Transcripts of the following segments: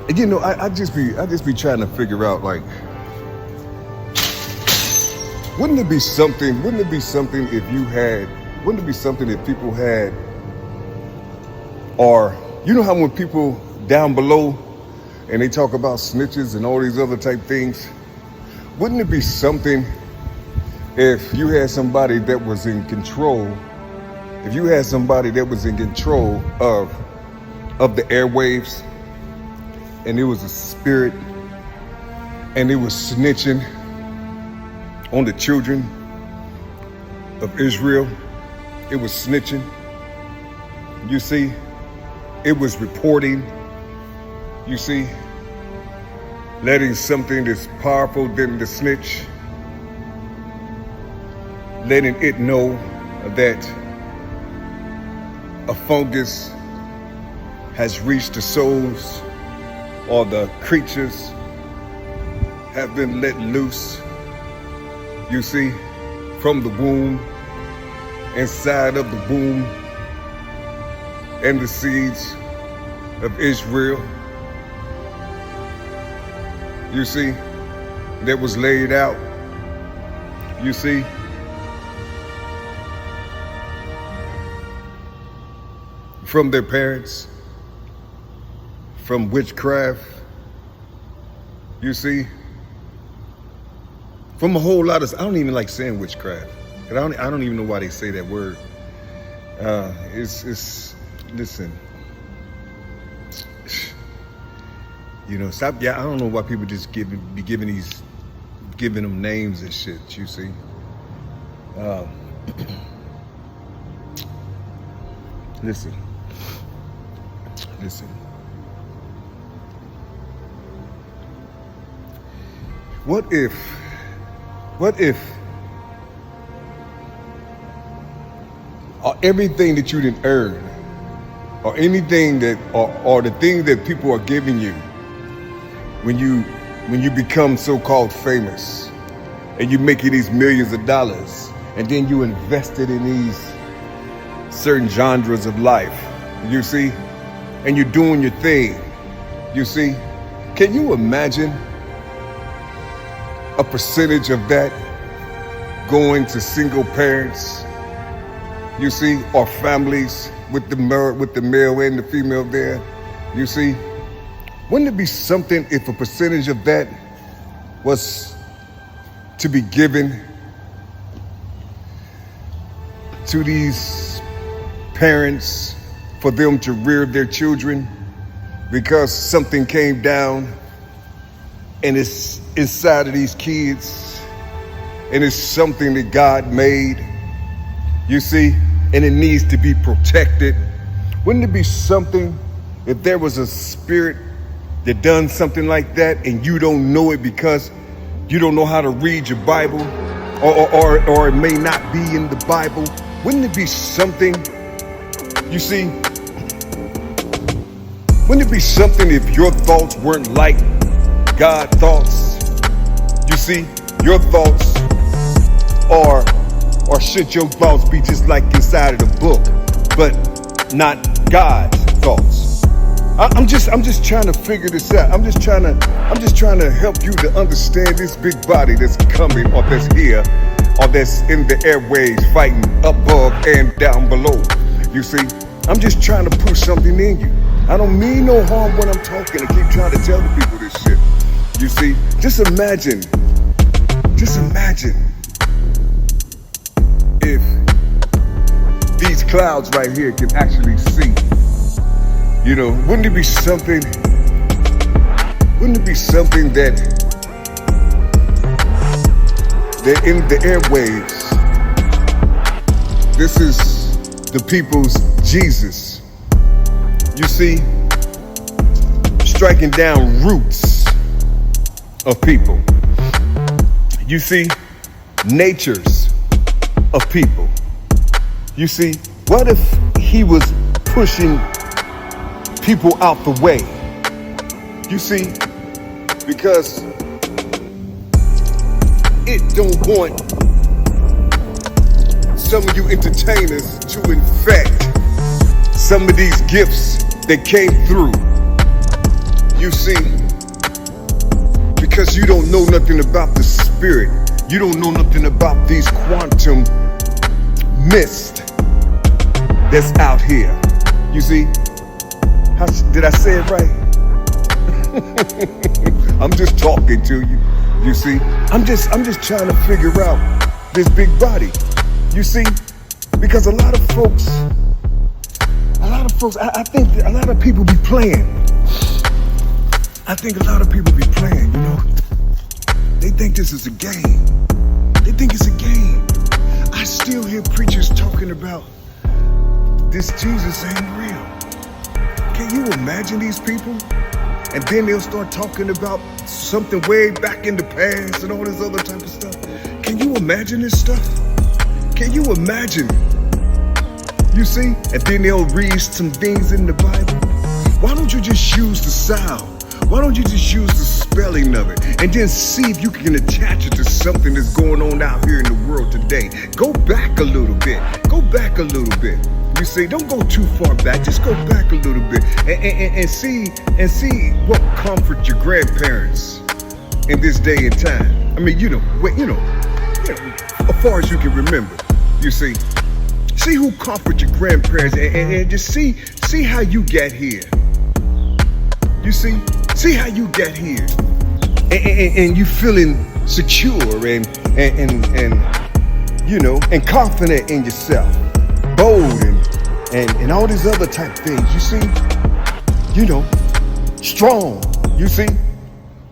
And, you know, I just be trying to figure out, like, wouldn't it be something if you had, wouldn't it be something if people had, or, you know how when people down below and they talk about snitches and all these other type things, wouldn't it be something if you had somebody that was in control, if you had somebody that was in control of the airwaves, and it was a spirit, and it was snitching on the children of Israel. It was snitching. You see, it was reporting. You see, letting something that's powerful than the snitch, letting it know that a fungus has reached the souls, or the creatures have been let loose, you see, from the womb, inside of the womb, and the seeds of Israel, you see, that was laid out, you see. From their parents, from witchcraft, you see, from a whole lot of, I don't even like saying witchcraft, and I don't even know why they say that word. Listen, you know, stop. Yeah, I don't know why people just giving them names and shit. You see, listen. What if everything that you didn't earn, or anything that, or the thing that people are giving you, when you become so-called famous, and you make these millions of dollars, and then you invest it in these certain genres of life, you see, and you're doing your thing, you see, can you imagine a percentage of that going to single parents, you see, or families with the male and the female there, you see? Wouldn't it be something if a percentage of that was to be given to these parents for them to rear their children, because something came down and it's inside of these kids, and it's something that God made, you see, and it needs to be protected? Wouldn't it be something if there was a spirit that done something like that and you don't know it because you don't know how to read your Bible, or it may not be in the Bible? Wouldn't it be something, you see, wouldn't it be something if your thoughts weren't like God thoughts? You see, your thoughts or should your thoughts be just like inside of the book, but not God's thoughts? I'm just trying to figure this out. I'm just trying to help you to understand this big body that's coming, or that's here, or that's in the airways fighting above and down below. You see, I'm just trying to push something in you. I don't mean no harm when I'm talking. I keep trying to tell the people this shit. You see, just imagine if these clouds right here can actually see. You know, wouldn't it be something that in the airwaves, this is the people's Jesus, you see, striking down roots of people, you see, natures of people. You see, what if he was pushing people out the way? You see, because it don't want some of you entertainers to infect some of these gifts that came through You see, because you don't know nothing about the spirit. You don't know nothing about these quantum mist that's out here. You see, did I say it right? I'm just talking to you. You see, I'm just trying to figure out this big body. You see, because a lot of folks, I think a lot of people be playing. I think a lot of people be playing, you know. They think this is a game. They think it's a game. I still hear preachers talking about this Jesus ain't real. Can you imagine these people? And then they'll start talking about something way back in the past and all this other type of stuff. Can you imagine this stuff? Can you imagine? You see? And then they'll read some things in the Bible. Why don't you just use the sound? Why don't you just use the spelling of it and then see if you can attach it to something that's going on out here in the world today? Go back a little bit. Go back a little bit. You see, don't go too far back. Just go back a little bit and see what comfort your grandparents in this day and time. I mean, as far as you can remember. You see who comfort your grandparents and just see how you get here. You see how you get here, and you feeling secure and confident in yourself, bold and all these other type things. You see, strong. You see,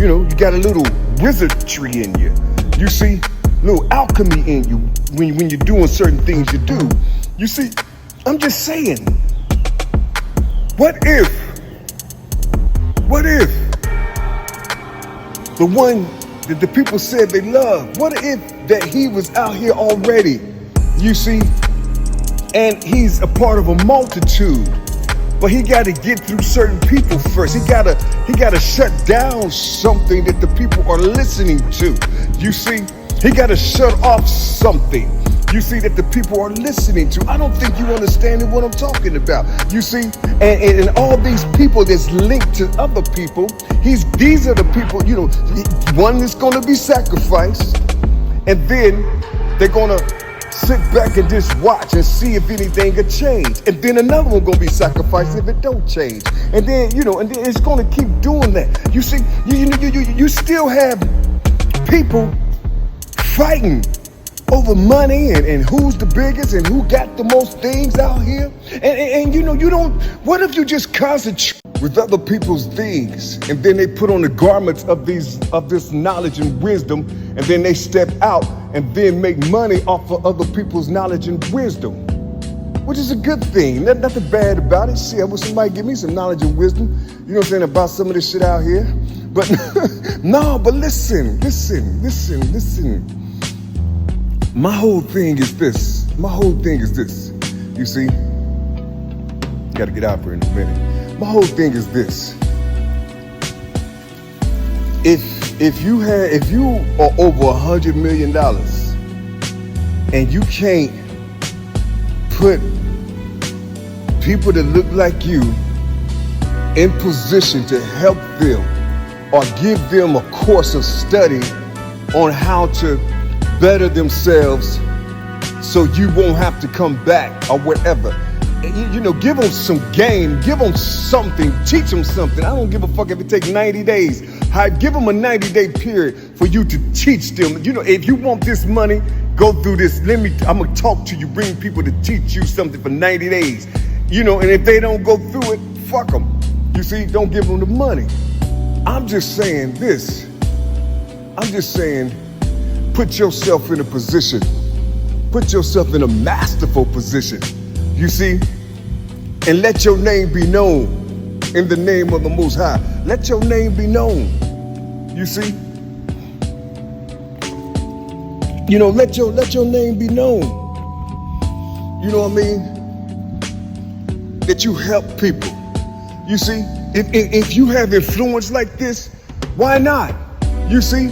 you got a little wizardry in you. You see, little alchemy in you when you're doing certain things you do. You see, I'm just saying, what if the one that the people said they loved, what if that he was out here already, you see, and he's a part of a multitude, but he got to get through certain people first. He got to shut down something that the people are listening to. You see, he got to shut off something. You see, that the people are listening to. I don't think you understand what I'm talking about. You see, and all these people that's linked to other people, these are the people, one is going to be sacrificed, and then they're going to sit back and just watch and see if anything will change. And then another one going to be sacrificed if it don't change. And then, and then it's going to keep doing that. You see, you still have people fighting over money and who's the biggest and who got the most things out here. And you don't, what if you just concentrate with other people's things and then they put on the garments of this knowledge and wisdom, and then they step out and then make money off of other people's knowledge and wisdom, which is a good thing. Nothing bad about it. Shit, I wish somebody give me some knowledge and wisdom, you know what I'm saying, about some of this shit out here. But no, but listen. My whole thing is this. You see, gotta get out for in a minute. My whole thing is this. If you are over $100 million and you can't put people that look like you in position to help them or give them a course of study on how to better themselves so you won't have to come back or whatever. Give them some game, give them something, teach them something. I don't give a fuck if it takes 90 days. Give them a 90-day period for you to teach them. If you want this money, go through this. I'm gonna talk to you, bring people to teach you something for 90 days. And if they don't go through it, fuck them. You see, don't give them the money. I'm just saying this. Put yourself in a position. Put yourself in a masterful position. You see? And let your name be known in the name of the Most High. Let your name be known. You see? Let your name be known. You know what I mean? That you help people. You see? If you have influence like this, why not? You see?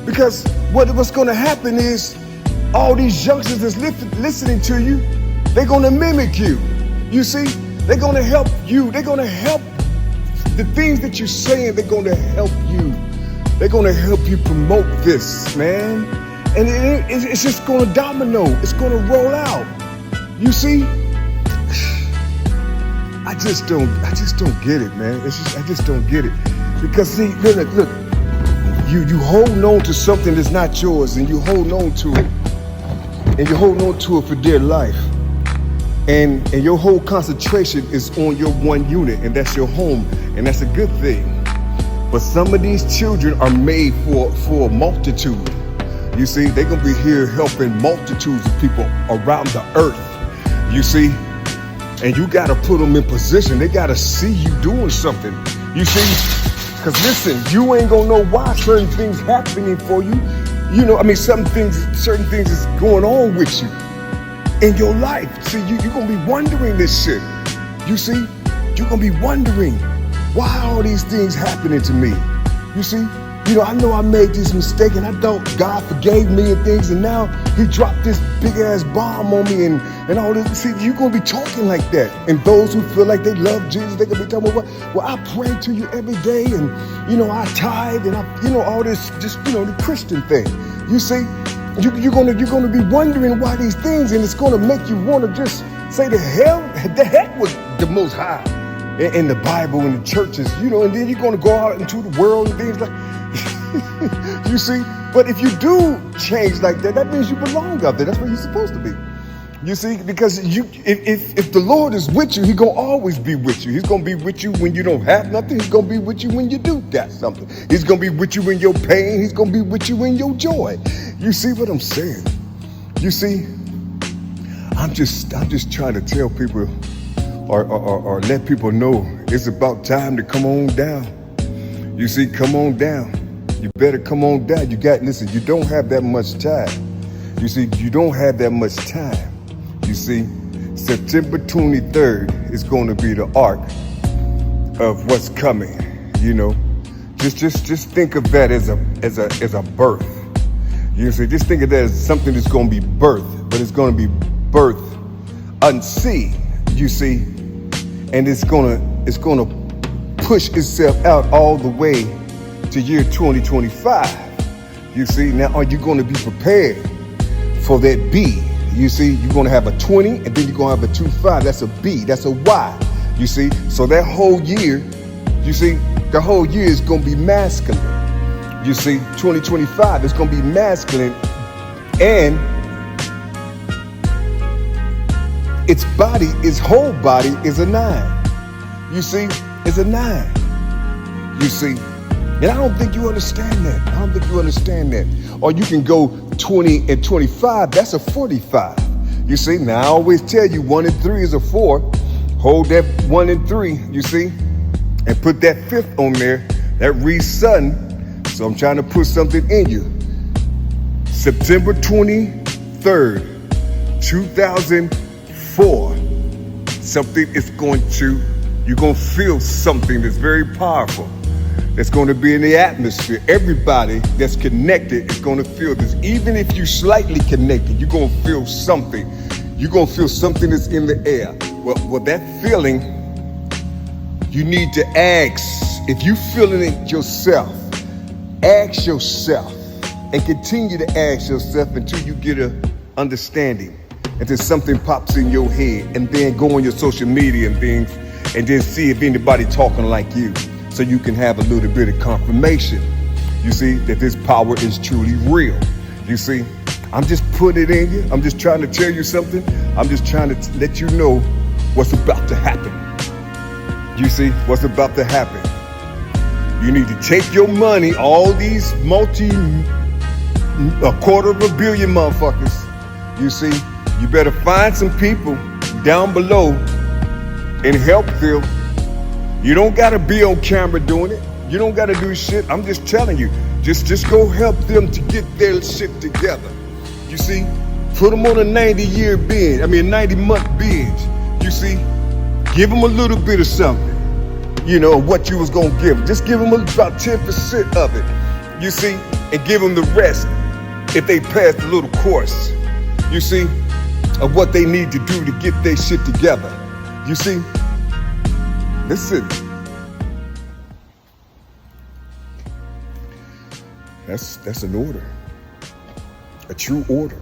Because what's going to happen is all these youngsters that's listening to you, they're going to mimic you. You see? They're going to help you. They're going to help the things that you're saying, they're going to help you. They're going to help you promote this, man. And it's just going to domino. It's going to roll out. You see? I just don't get it, man. I just don't get it. Because see, look, you hold on to something that's not yours, and you hold on to it, and you hold on to it for dear life. And your whole concentration is on your one unit, and that's your home, and that's a good thing. But some of these children are made for a multitude. You see, they're gonna be here helping multitudes of people around the earth. You see, and you gotta put them in position. They gotta see you doing something. You see, because listen, you ain't gonna know why certain things happening for you. You know, I mean, certain things is going on with you in your life. See, you're gonna be wondering this shit. You see, you're gonna be wondering, why are all these things happening to me? You see, you know I made this mistake, and I thought God forgave me and things, and now he dropped this big ass bomb on me and all this. See, you're gonna be talking like that. And those who feel like they love Jesus, they're gonna be talking about, well, I pray to you every day, and I tithe, and all this, just the Christian thing. You see, you're gonna be wondering why these things, and it's gonna make you want to just say the heck with the Most High in the Bible and the churches, and then you're gonna go out into the world and things like. You see, but if you do change like that, that means you belong out there. That's where you're supposed to be. You see, because if the Lord is with you, he's gonna always be with you. He's gonna be with you when you don't have nothing. He's gonna be with you when you do got something. He's gonna be with you in your pain. He's gonna be with you in your joy. You see what I'm saying? You see, I'm just trying to tell people or let people know it's about time to come on down. You see, come on down. You better come on down. Listen, you don't have that much time. You see, you don't have that much time. You see, September 23rd is going to be the arc of what's coming. Just think of that as a birth. You see, just think of that as something that's going to be birthed, but it's going to be birthed unseen. You see, and it's gonna push itself out all the way to year 2025. You see, now are you going to be prepared for that B? You see, you're going to have a 20, and then you're going to have a 25. That's a B. That's a Y. You see, so that whole year, the whole year is going to be masculine. You see, 2025 is going to be masculine, and its whole body is a 9. You see, it's a 9. You see. And I don't think you understand that. Or you can go 20 and 25, that's a 45. You see, now I always tell you 1 and 3 is a 4. Hold that 1 and 3, you see, and put that 5th on there. That reads sudden. So I'm trying to put something in you. September 23rd, 2004. You're going to feel something that's very powerful. That's going to be in the atmosphere. Everybody that's connected is going to feel this. Even if you're slightly connected, you're going to feel something. You're going to feel something that's in the air. Well, that feeling, you need to ask. If you're feeling it yourself, ask yourself and continue to ask yourself until you get an understanding, until something pops in your head, and then go on your social media and things, and then see if anybody talking like you. So you can have a little bit of confirmation, you see, that this power is truly real. You see, I'm just putting it in you. I'm just trying to tell you something. I'm just trying to let you know what's about to happen. You see, what's about to happen. You need to take your money, all these $250 million motherfuckers. You see, you better find some people down below and help them. You don't gotta be on camera doing it. You don't gotta do shit. I'm just telling you, just go help them to get their shit together. You see, put them on a 90-month binge. You see, give them a little bit of something, what you was gonna give them. Just give them about 10% of it, you see, and give them the rest if they pass the little course, you see, of what they need to do to get their shit together. You see, listen, That's an order, a true order.